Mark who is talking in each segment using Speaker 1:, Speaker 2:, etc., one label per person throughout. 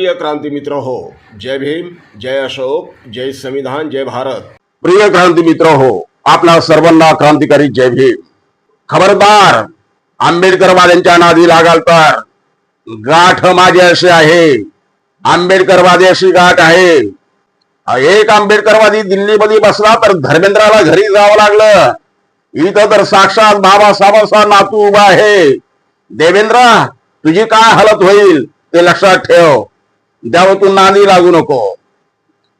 Speaker 1: प्रिय क्रांती मित्र हो, जय भीम, जय अशोक, जय संविधान, जय भारत।
Speaker 2: प्रिय क्रांती मित्र हो, आपल्या सर्वांना क्रांतिकारी जय भीम। खबरदार, आंबेडकरवाद्यांच्या नादी लागाल तर गाठ माझी अशी आहे, आंबेडकरवादी अशी गाठ आहे। एक आंबेडकरवादी दिल्लीमध्ये बसला तर धर्मेंद्राला घरी जावं लागलं। इथं तर साक्षात बाबासाहेबांचा नातू उभा आहे। देवेंद्र, तुझी काय हालत होईल ते लक्षात ठेव। द्यावं तू नादी लागू नको।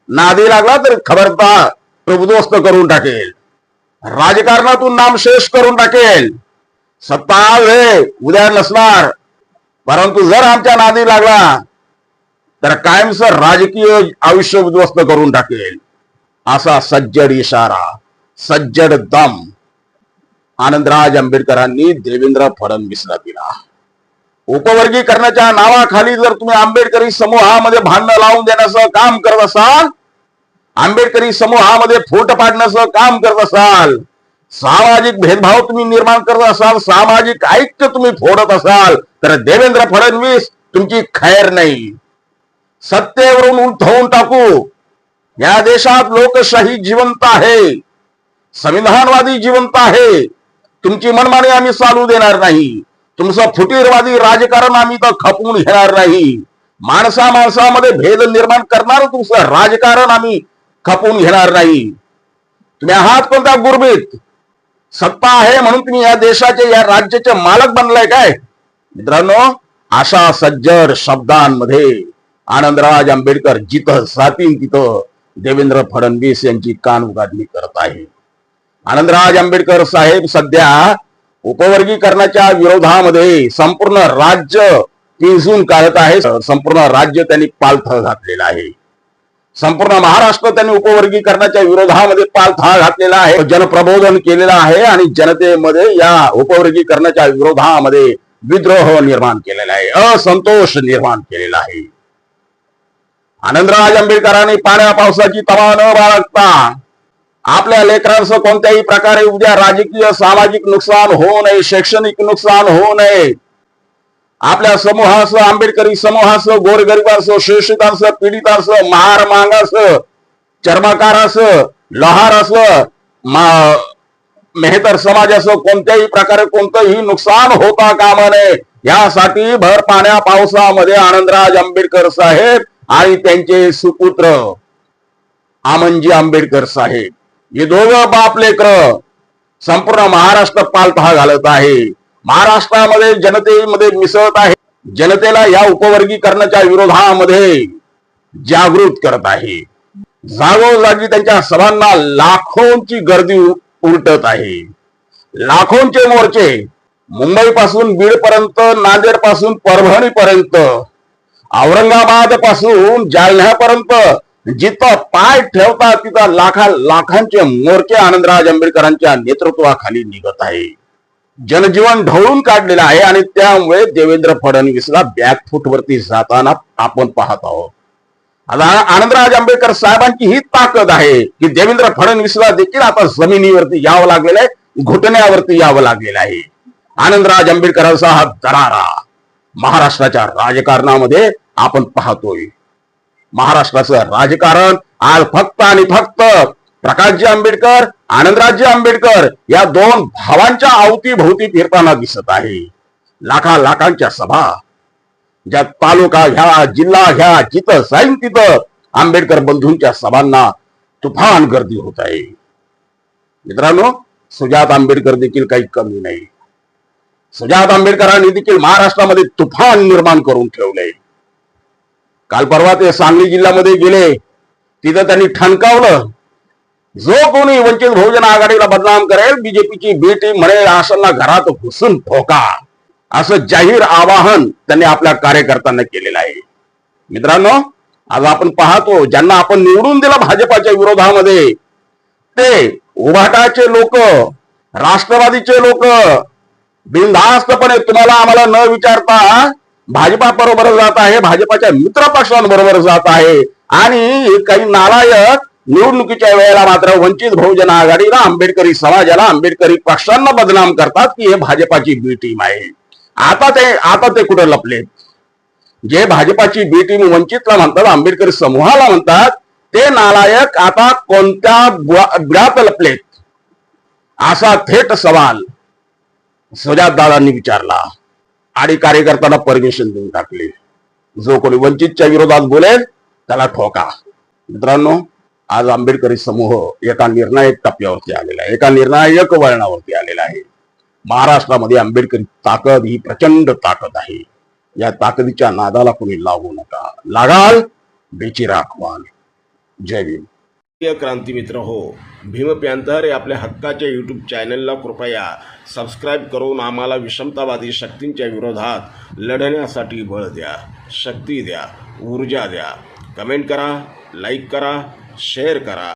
Speaker 2: नादी लागला तर खबरदार प्रभुध्वस्त करून टाकेल, राजकारणातून नामशेष करून टाकेल। सत्ता आहे उद्या नसणार, परंतु जर आमच्या नादी लागला तर कायमचं राजकीय आयुष्य उद्ध्वस्त करून टाकेल, असा सज्जड इशारा, सज्जड दम आनंदराज आंबेडकरांनी देवेंद्र फडणवीसला दिला। उपवर्गीकरणाच्या नावाखाली जर तुम्ही आंबेडकरी समूहामध्ये भांडण लावून देण्याचं काम करत असाल, आंबेडकरी समूहामध्ये फूट पाडण्याचं काम करत असाल, सामाजिक भेदभाव तुम्ही निर्माण करत असाल, सामाजिक ऐक्य तुम्ही फोडत असाल, तर देवेंद्र फडणवीस तुमची खैर नाही। सत्तेवरून उलथवून टाकू। या देशात लोकशाही जिवंत आहे, संविधानवादी जिवंत आहे। तुमची मनमानी आम्ही चालू देणार नाही। तुमचं फुटीरवादी राजकारण आम्ही तर खपवून घेणार नाही। माणसा माणसामध्ये भेद निर्माण करणार तुमचं राजकारण आम्ही खपवून घेणार नाही। तुम्ही आहात कोणत्या गुरबीत? सत्ता आहे म्हणून तुम्ही या देशाचे, या राज्याचे मालक बनलाय काय? मित्रांनो, अशा सज्जड शब्दांमध्ये आनंदराज आंबेडकर जिथं जातील तिथं देवेंद्र फडणवीस यांची कान उघडणी करत आहे। आनंदराज आंबेडकर साहेब सध्या उपवर्गीकरणाच्या विरोधामध्ये संपूर्ण राज्य पिंजून काढत आहे। संपूर्ण राज्य त्यांनी पालथा घातलेला आहे। संपूर्ण महाराष्ट्र त्यांनी उपवर्गीकरणाच्या विरोधामध्ये पालथा घातलेला आहे, जनप्रबोधन केलेलं आहे आणि जनतेमध्ये या उपवर्गीकरणाच्या विरोधामध्ये विद्रोह निर्माण केलेला आहे, असंतोष निर्माण केलेला आहे। आनंदराज आंबेडकरांनी पाण्या पावसाची तमा न बाळगता आपल्या लेकरांचं कोणत्याही प्रकारे उद्या राजकीय सामाजिक नुकसान होऊ नये, शैक्षणिक नुकसान होऊ नये, आपल्या समूहाचं, आंबेडकरी समूहाचं, गोरगरिबांचं, शोषितांचं, पीडितांचं, महार मागाचं, चर्मकाराचं, लोहाराचं, मेहतर समाजाचं कोणत्याही प्रकारे कोणतंही नुकसान होता कामा नये, यासाठी भर पाण्या पावसामध्ये आनंदराज आंबेडकर साहेब आणि त्यांचे सुपुत्र आमनजी आंबेडकर साहेब, हे दोघं बाप लेकर संपूर्ण महाराष्ट्र पालथा घालत आहे। महाराष्ट्रामध्ये जनतेमध्ये मिसळत आहे, जनतेला या उपवर्गीकरणाच्या विरोधामध्ये जागृत करत आहे। जागोजागी त्यांच्या सभांना लाखोंची गर्दी उलटत आहे। लाखोंचे मोर्चे मुंबई पासून बीड पर्यंत, नांदेड पासून परभणी पर्यंत, औरंगाबाद पासून जालन्यापर्यंत जिथं पाय ठेवतात तिथं लाखांचे मोर्चे आनंदराज आंबेडकरांच्या नेतृत्वाखाली निघत आहे। जनजीवन ढवळून काढलेलं आहे आणि त्यामुळे देवेंद्र फडणवीसला बॅकफूट वरती जाताना आपण पाहत आहोत। आता आनंदराज आंबेडकर साहेबांची ही ताकद आहे की देवेंद्र फडणवीसला देखील आता जमिनीवरती यावं लागलेलं आहे, घुटण्यावरती यावं लागलेलं आहे। आनंदराज आंबेडकरांचा हा दरारा महाराष्ट्राच्या राजकारणामध्ये आपण पाहतोय। महाराष्ट्राचं राजकारण आज फक्त आणि फक्त प्रकाशजी आंबेडकर, आनंदराजजी आंबेडकर या दोन भावांच्या अवतीभोवती फिरताना दिसत आहे। लाखांच्या सभा, ज्या तालुका घ्या, जिल्हा घ्या, जिथं जाईन तिथं आंबेडकर बंधूंच्या सभांना तुफान गर्दी होत आहे। मित्रांनो, सुजात आंबेडकर देखील काही कमी नाही। सुजात आंबेडकरांनी देखील महाराष्ट्रामध्ये तुफान निर्माण करून ठेवले। काल परवा ते सांगली जिल्ह्यामध्ये गेले, तिथं त्यांनी ठणकावलं, जो कोणी वंचित बहुजन आघाडीला बदनाम करेल, बीजेपीची बी टीम म्हणेल, अशांना घरात घुसून ठोका, असं जाहीर आवाहन त्यांनी आपल्या कार्यकर्त्यांना केलेलं आहे। मित्रांनो, आज आपण पाहतो ज्यांना आपण निवडून दिलं भाजपाच्या विरोधामध्ये, ते उभाटाचे लोक, राष्ट्रवादीचे लोक बिनधास्तपणे तुम्हाला आम्हाला न विचारता भाजपा बरोबर जात आहे, भाजपाच्या मित्र पक्षांबरोबर जात आहे आणि काही नालायक निवडणुकीच्या वेळेला मात्र वंचित बहुजन आघाडीला, आंबेडकरी समाजाला, आंबेडकरी पक्षांना बदनाम करतात की हे भाजपाची बी टीम आहे। आता ते कुठे लपलेत? जे भाजपाची बी टीम वंचितला म्हणतात, आंबेडकरी समूहाला म्हणतात, ते नालायक आता कोणत्या बुडात लपलेत, असा थेट सवाल सुजातदादांनी विचारला आणि कार्यकर्त्यांना परमिशन देऊन टाकली. जो कोणी वंचितच्या विरोधात बोलेल त्याला ठोका. मित्रांनो, आज आंबेडकरी समूह एका निर्णायक टप्प्यावरती आलेला आहे, एका निर्णायक वळणावरती आलेला आहे. महाराष्ट्रामध्ये आंबेडकरी ताकद ही प्रचंड ताकद आहे. या ताकदीच्या नादाला कोणी लागू नका, लागाल बेचिराख व्हाल. जय भीम.
Speaker 1: क्रांती मित्र हो, भीम पॅंथर या आपल्या हक्काच्या यूट्यूब चॅनलला कृपया सबस्क्राईब करून आम्हाला विषमतावादी शक्तींच्या विरोधात लढण्यासाठी बळ द्या, शक्ती द्या, ऊर्जा द्या. कमेंट करा, लाईक करा, शेअर करा.